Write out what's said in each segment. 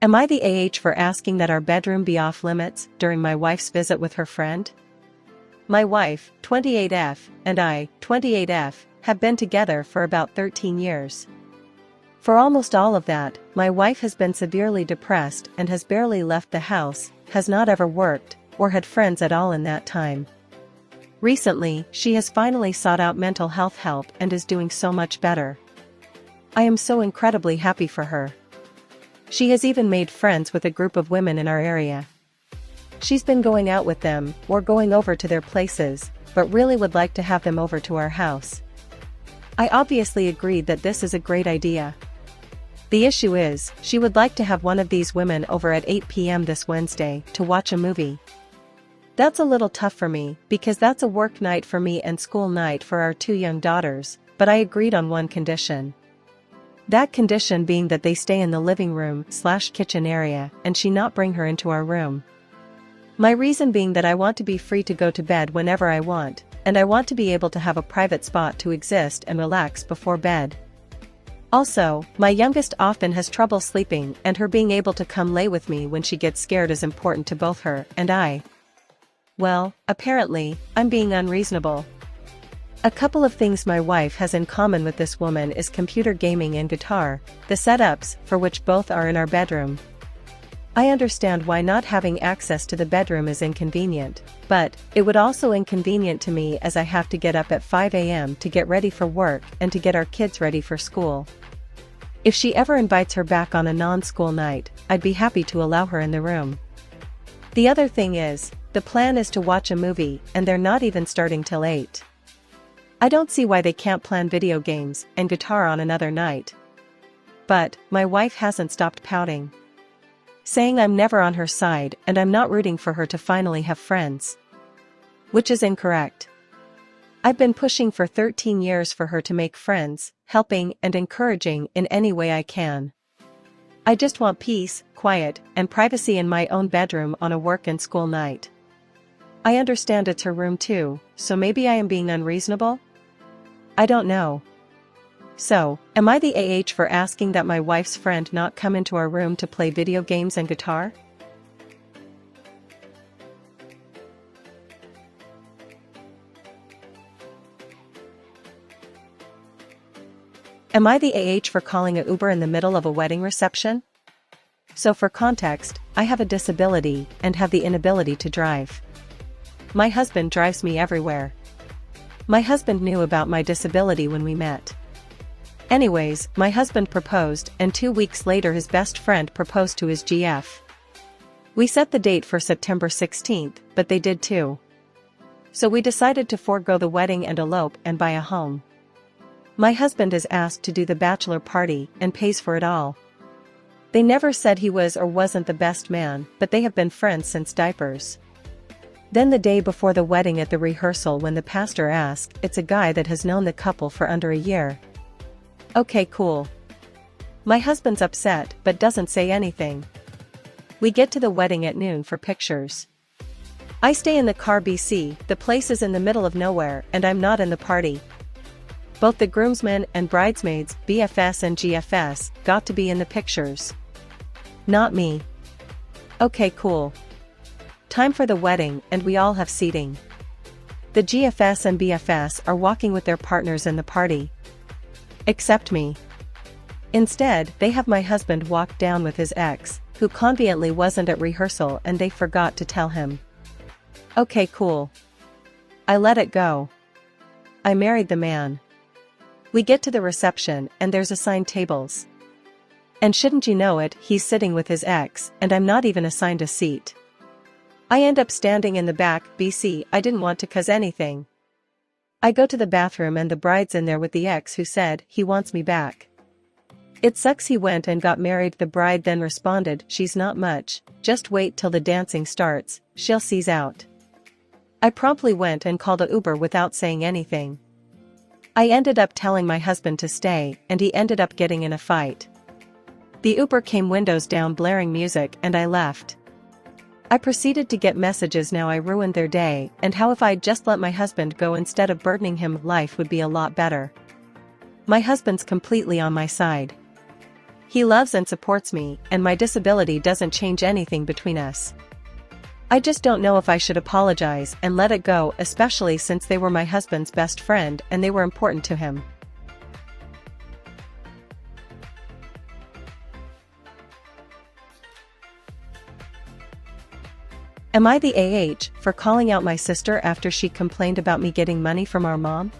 Am I the AH for asking that our bedroom be off limits during my wife's visit with her friend? My wife, 28F, and I, 28F, have been together for about 13 years. For almost all of that, my wife has been severely depressed and has barely left the house, has not ever worked, or had friends at all in that time. Recently, she has finally sought out mental health help and is doing so much better. I am so incredibly happy for her. She has even made friends with a group of women in our area. She's been going out with them, or going over to their places, but really would like to have them over to our house. I obviously agreed that this is a great idea. The issue is, she would like to have one of these women over at 8 p.m. this Wednesday to watch a movie. That's a little tough for me, because that's a work night for me and school night for our 2 young daughters, but I agreed on one condition. That condition being that they stay in the living room/kitchen area and she not bring her into our room. My reason being that I want to be free to go to bed whenever I want, and I want to be able to have a private spot to exist and relax before bed. Also, my youngest often has trouble sleeping, and her being able to come lay with me when she gets scared is important to both her and I. Well, apparently, I'm being unreasonable. A couple of things my wife has in common with this woman is computer gaming and guitar, the setups for which both are in our bedroom. I understand why not having access to the bedroom is inconvenient, but it would also inconvenient to me as I have to get up at 5 a.m. to get ready for work and to get our kids ready for school. If she ever invites her back on a non-school night, I'd be happy to allow her in the room. The other thing is, the plan is to watch a movie, and they're not even starting till 8. I don't see why they can't plan video games and guitar on another night. But, my wife hasn't stopped pouting, saying I'm never on her side and I'm not rooting for her to finally have friends. Which is incorrect. I've been pushing for 13 years for her to make friends, helping and encouraging in any way I can. I just want peace, quiet, and privacy in my own bedroom on a work and school night. I understand it's her room too, so maybe I am being unreasonable? I don't know. So, am I the AH for asking that my wife's friend not come into our room to play video games and guitar? Am I the AH for calling an Uber in the middle of a wedding reception? So for context, I have a disability and have the inability to drive. My husband drives me everywhere. My husband knew about my disability when we met. Anyways, my husband proposed, and 2 weeks later his best friend proposed to his GF. We set the date for September 16th, but they did too. So we decided to forego the wedding and elope and buy a home. My husband is asked to do the bachelor party and pays for it all. They never said he was or wasn't the best man, but they have been friends since diapers. Then the day before the wedding at the rehearsal when the pastor asked, it's a guy that has known the couple for under a year. Okay, cool. My husband's upset but doesn't say anything. We get to the wedding at noon for pictures. I stay in the car BC, the place is in the middle of nowhere and I'm not in the party. Both the groomsmen and bridesmaids, BFS and GFS, got to be in the pictures. Not me. Okay, cool. Time for the wedding and we all have seating. The GFS and BFS are walking with their partners in the party. Except me. Instead, they have my husband walk down with his ex, who conveniently wasn't at rehearsal and they forgot to tell him. Okay, cool. I let it go. I married the man. We get to the reception and there's assigned tables. And shouldn't you know it, he's sitting with his ex and I'm not even assigned a seat. I end up standing in the back, BC, I didn't want to cause anything. I go to the bathroom and the bride's in there with the ex who said he wants me back. It sucks he went and got married. The bride then responded, she's not much, just wait till the dancing starts, she'll seize out. I promptly went and called a Uber without saying anything. I ended up telling my husband to stay and he ended up getting in a fight. The Uber came windows down blaring music and I left. I proceeded to get messages now I ruined their day and how if I'd just let my husband go instead of burdening him life would be a lot better. My husband's completely on my side. He loves and supports me, and my disability doesn't change anything between us. I just don't know if I should apologize and let it go, especially since they were my husband's best friend and they were important to him. Am I the for calling out my sister after she complained about me getting money from our mom?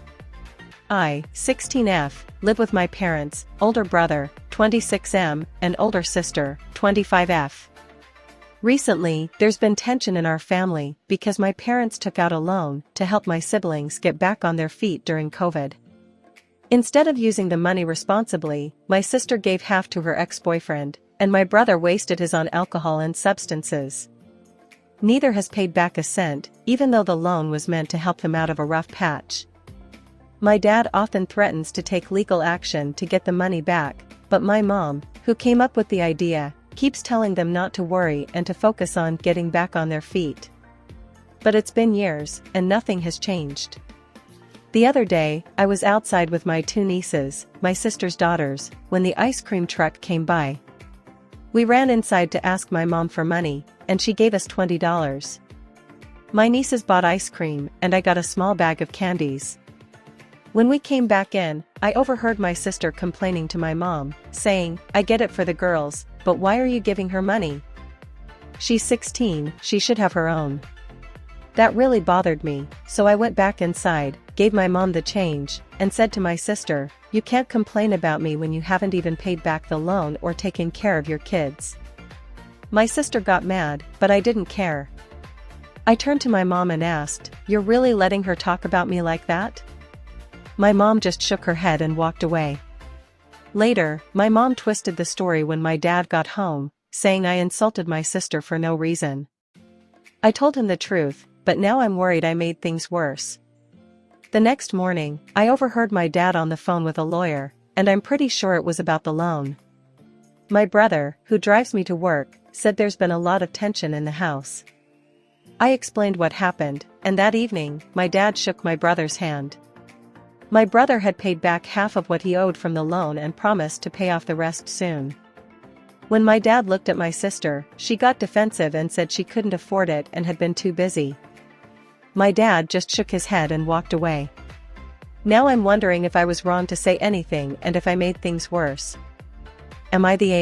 I, 16F, live with my parents, older brother, 26M, and older sister, 25F. Recently, there's been tension in our family because my parents took out a loan to help my siblings get back on their feet during COVID. Instead of using the money responsibly, my sister gave half to her ex-boyfriend, and my brother wasted his on alcohol and substances. Neither has paid back a cent, even though the loan was meant to help them out of a rough patch. My dad often threatens to take legal action to get the money back, but my mom, who came up with the idea, keeps telling them not to worry and to focus on getting back on their feet. But it's been years, and nothing has changed. The other day, I was outside with my two nieces, my sister's daughters, when the ice cream truck came by. We ran inside to ask my mom for money, and she gave us $20. My nieces bought ice cream, and I got a small bag of candies. When we came back in, I overheard my sister complaining to my mom, saying, "I get it for the girls, but why are you giving her money? She's 16, she should have her own." That really bothered me, so I went back inside, gave my mom the change, and said to my sister, "You can't complain about me when you haven't even paid back the loan or taken care of your kids." My sister got mad, but I didn't care. I turned to my mom and asked, "You're really letting her talk about me like that?" My mom just shook her head and walked away. Later, my mom twisted the story when my dad got home, saying I insulted my sister for no reason. I told him the truth, but now I'm worried I made things worse. The next morning, I overheard my dad on the phone with a lawyer, and I'm pretty sure it was about the loan. My brother, who drives me to work, said there's been a lot of tension in the house. I explained what happened, and that evening, my dad shook my brother's hand. My brother had paid back half of what he owed from the loan and promised to pay off the rest soon. When my dad looked at my sister, she got defensive and said she couldn't afford it and had been too busy. My dad just shook his head and walked away. Now I'm wondering if I was wrong to say anything and if I made things worse. Am I the